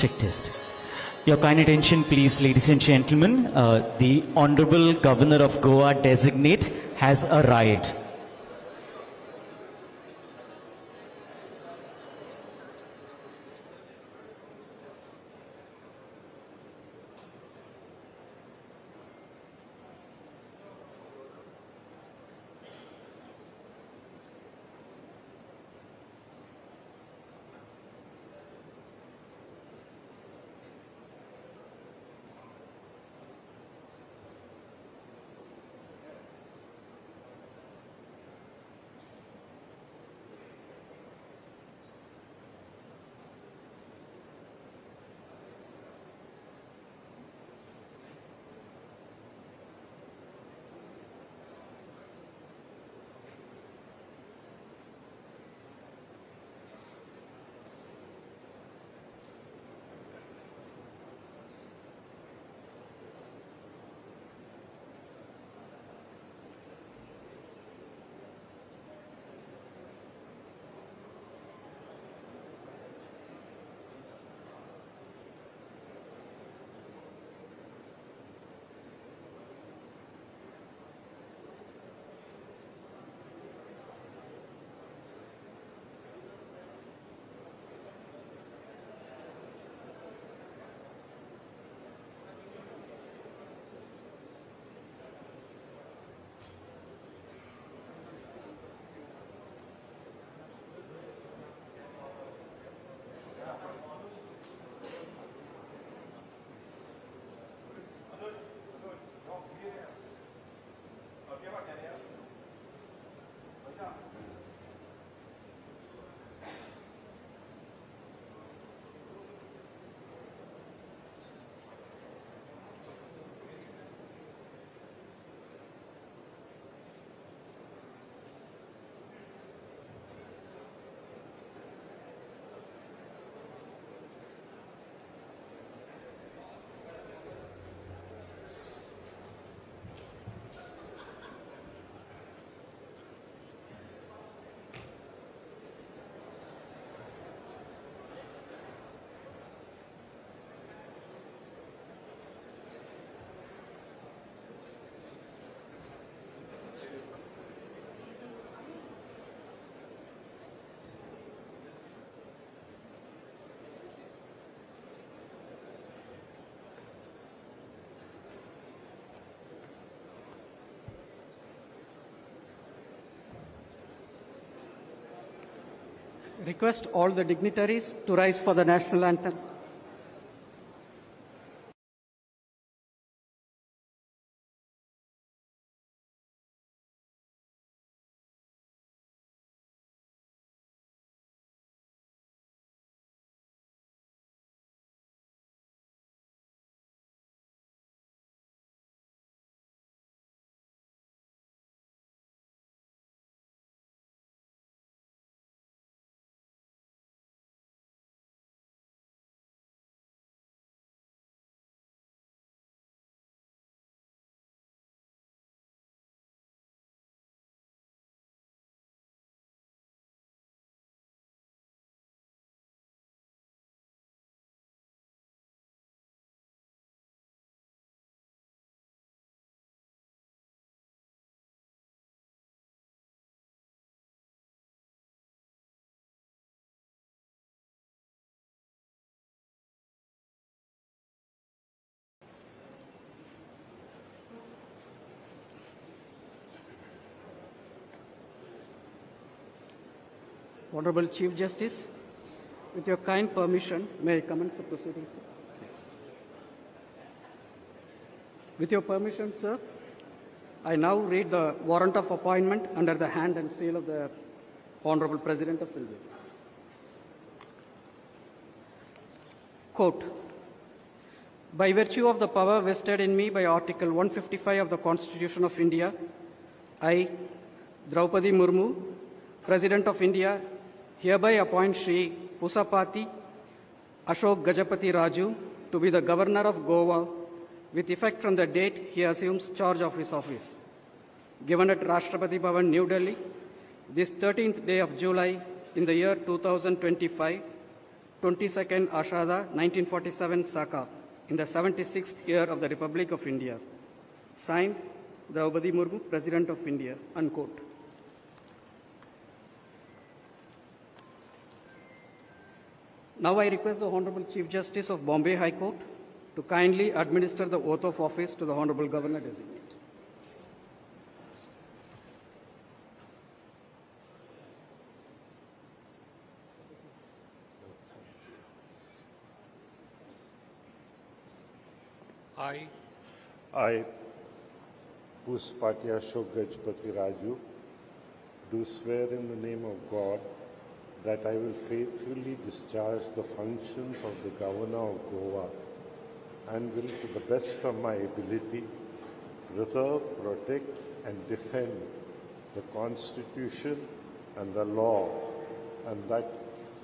Check test. Your kind attention, please, ladies and gentlemen. The Honorable Governor of Goa designate has arrived. Request all the dignitaries to rise for the national anthem. Honorable Chief Justice, with your kind permission, may I commence the proceedings? Yes. With your permission, sir, I now read the warrant of appointment under the hand and seal of the Honorable President of India. Quote, by virtue of the power vested in me by Article 155 of the Constitution of India, I, Draupadi Murmu, President of India, hereby appoint Shri Pusapati Ashok Gajapati Raju to be the Governor of Goa with effect from the date he assumes charge of his office. Given at Rashtrapati Bhavan, New Delhi, this 13th day of July in the year 2025, 22nd Ashada 1947 Saka, in the 76th year of the Republic of India. Signed, Draupadi Murmu, President of India, unquote. Now I request the Honorable Chief Justice of Bombay High Court to kindly administer the oath of office to the Honorable Governor Designate. I, Puspatya Ashok Gajpati Raju, do swear in the name of God that I will faithfully discharge the functions of the Governor of Goa and will, to the best of my ability, preserve, protect, and defend the Constitution and the law, and that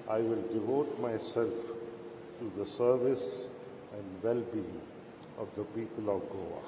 I will devote myself to the service and well-being of the people of Goa.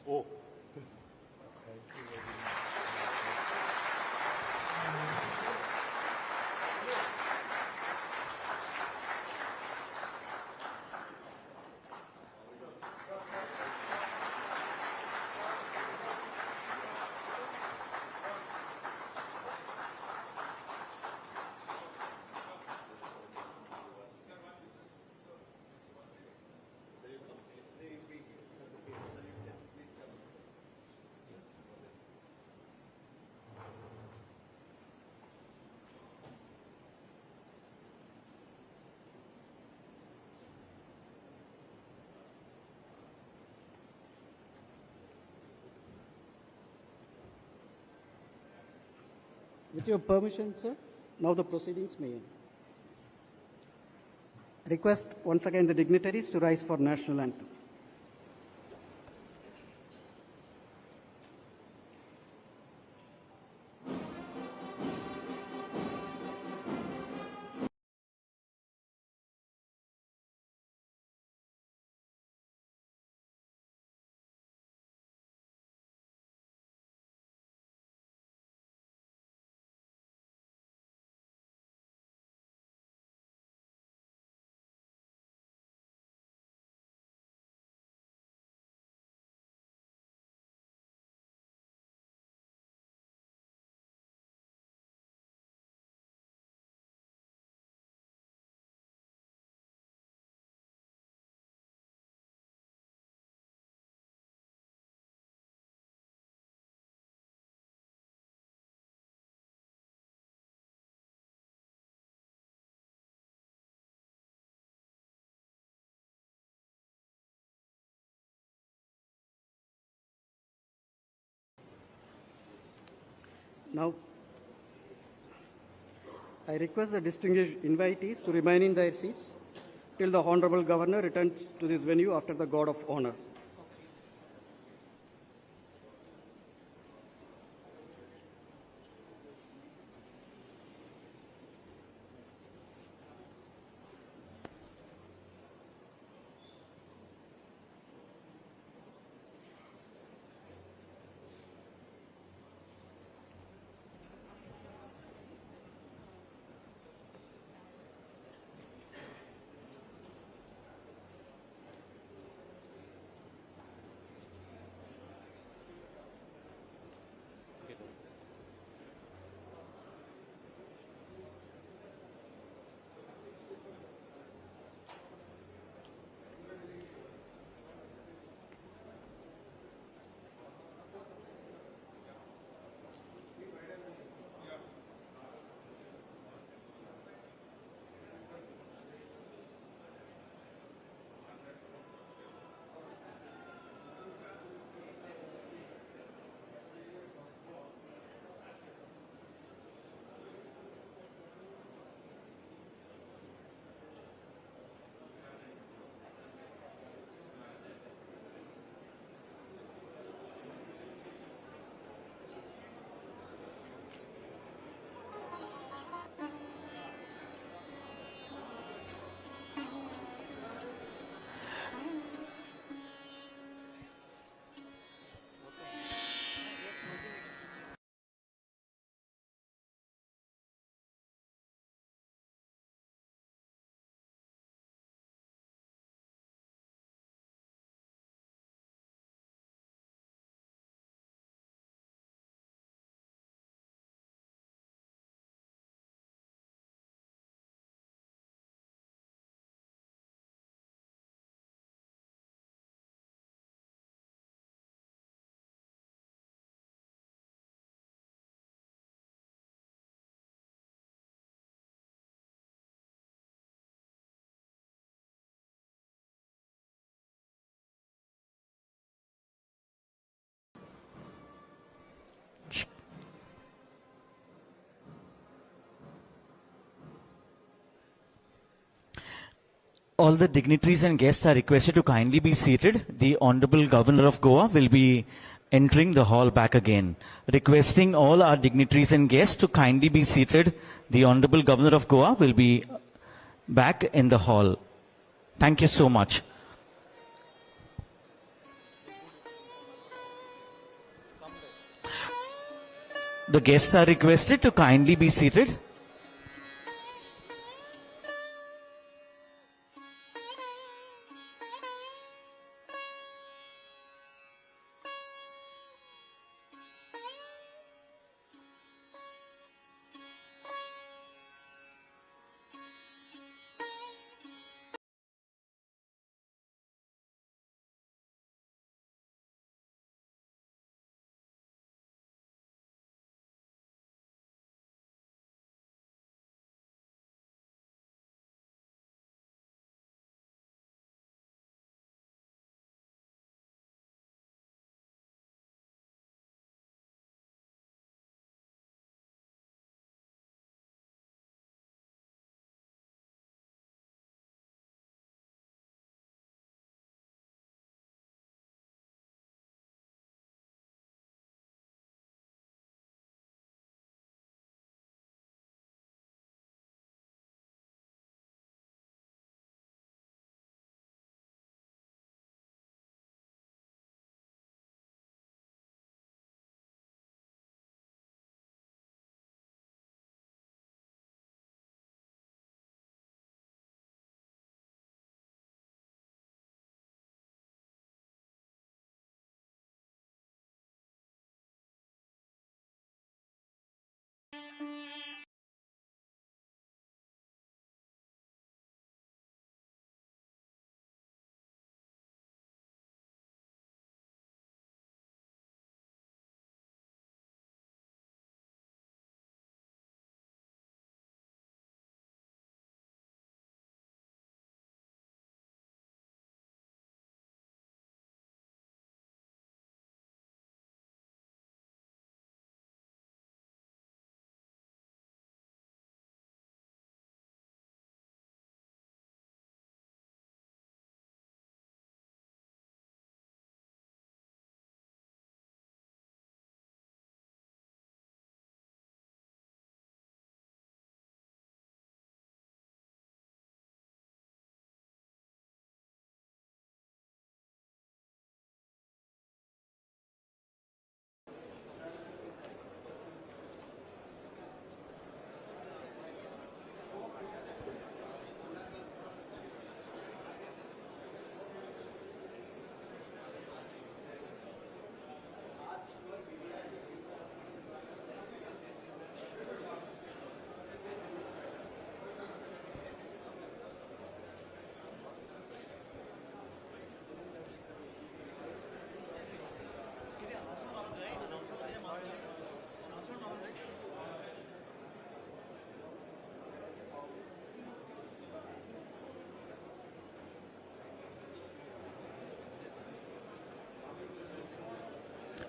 Oh. With your permission, sir, now the proceedings may end. Request once again the dignitaries to rise for national anthem. Now, I request the distinguished invitees to remain in their seats till the Honorable Governor returns to this venue after the guard of honor. All the dignitaries and guests are requested to kindly be seated. The Honorable Governor of Goa will be entering the hall back again. Requesting all our dignitaries and guests to kindly be seated. The Honorable Governor of Goa will be back in the hall. Thank you so much. The guests are requested to kindly be seated.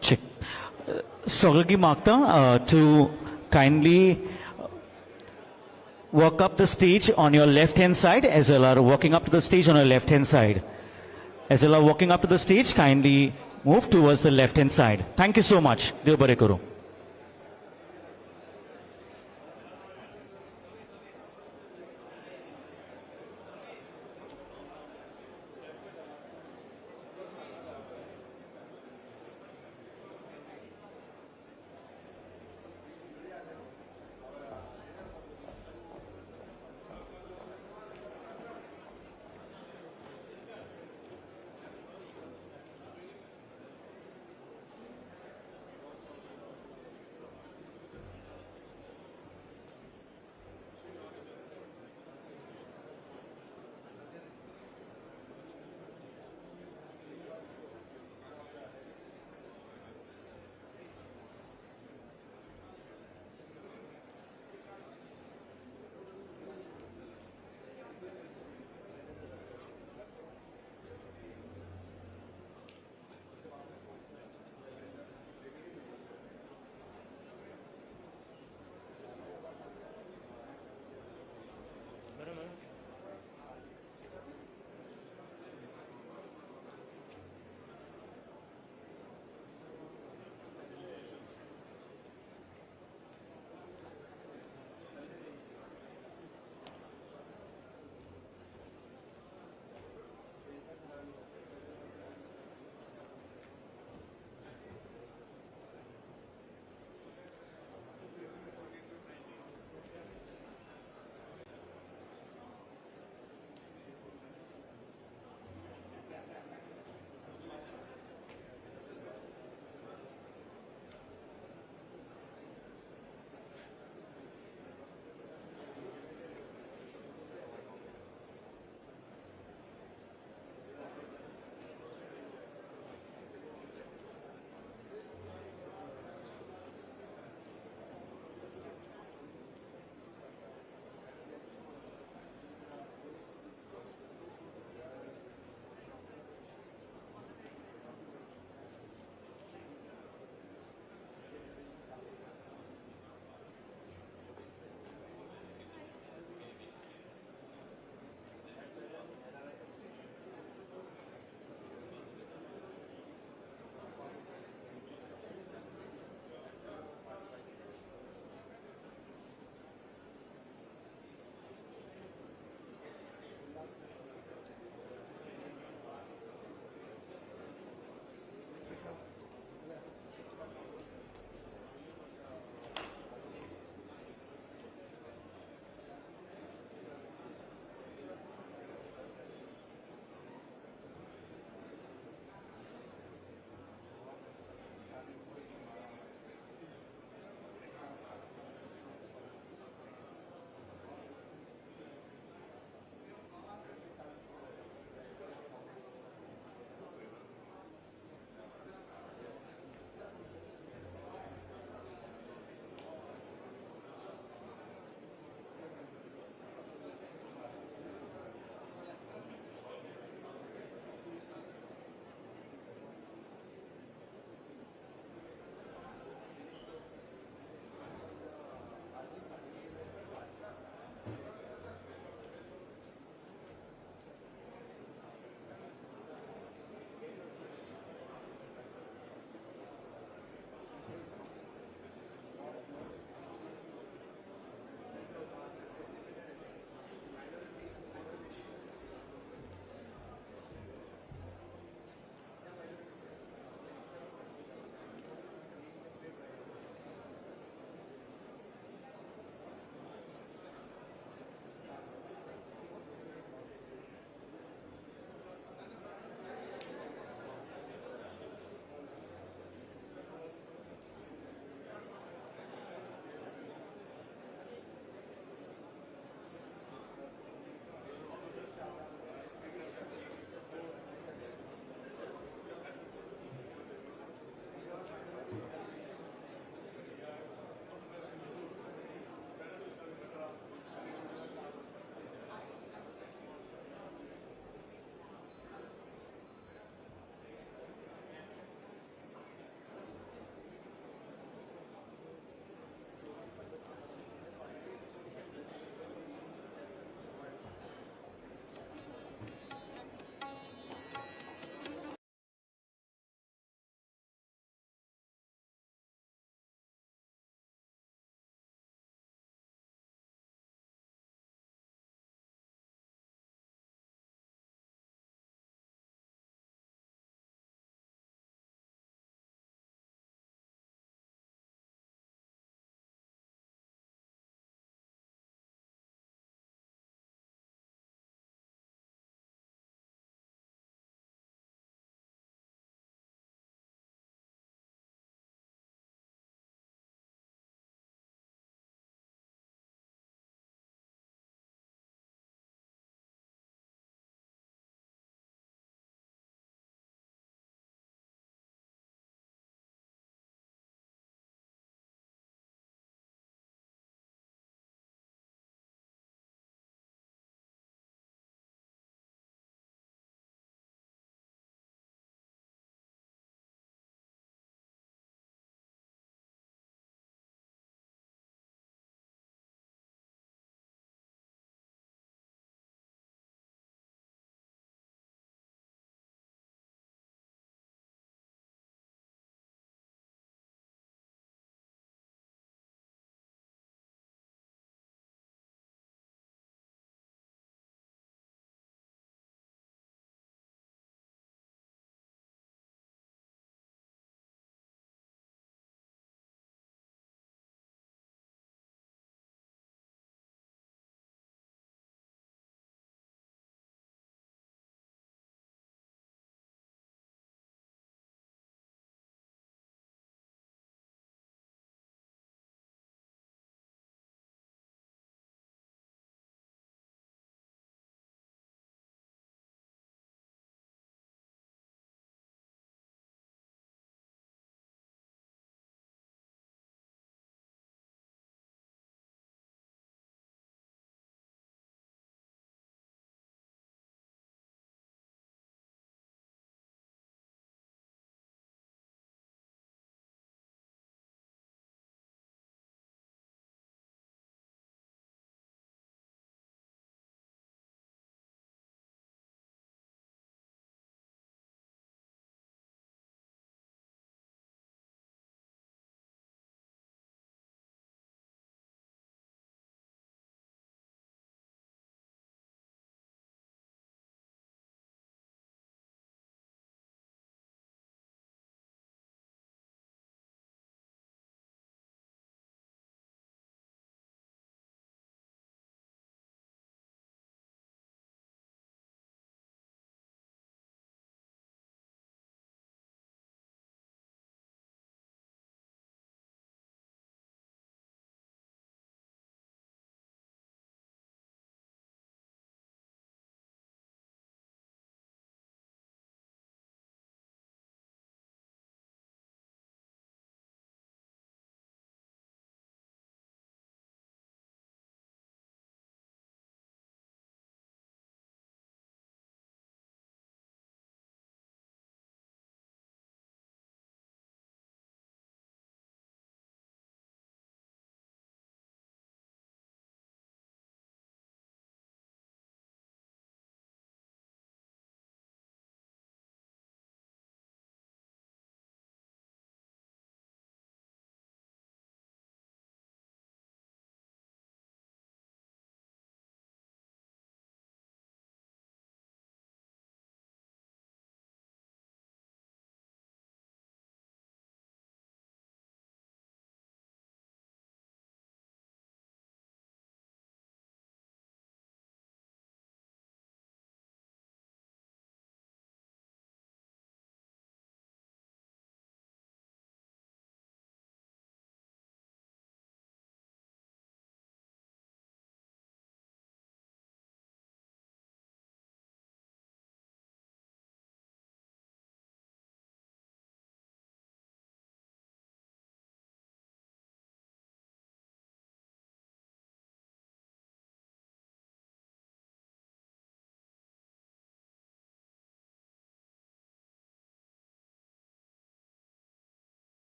Check. Sogalgi Makta, to kindly walk up the stage on your left hand side, as well are walking up to the stage on your left hand side. As well are walking up to the stage, kindly move towards the left hand side. Thank you so much. Dev Bare Karo.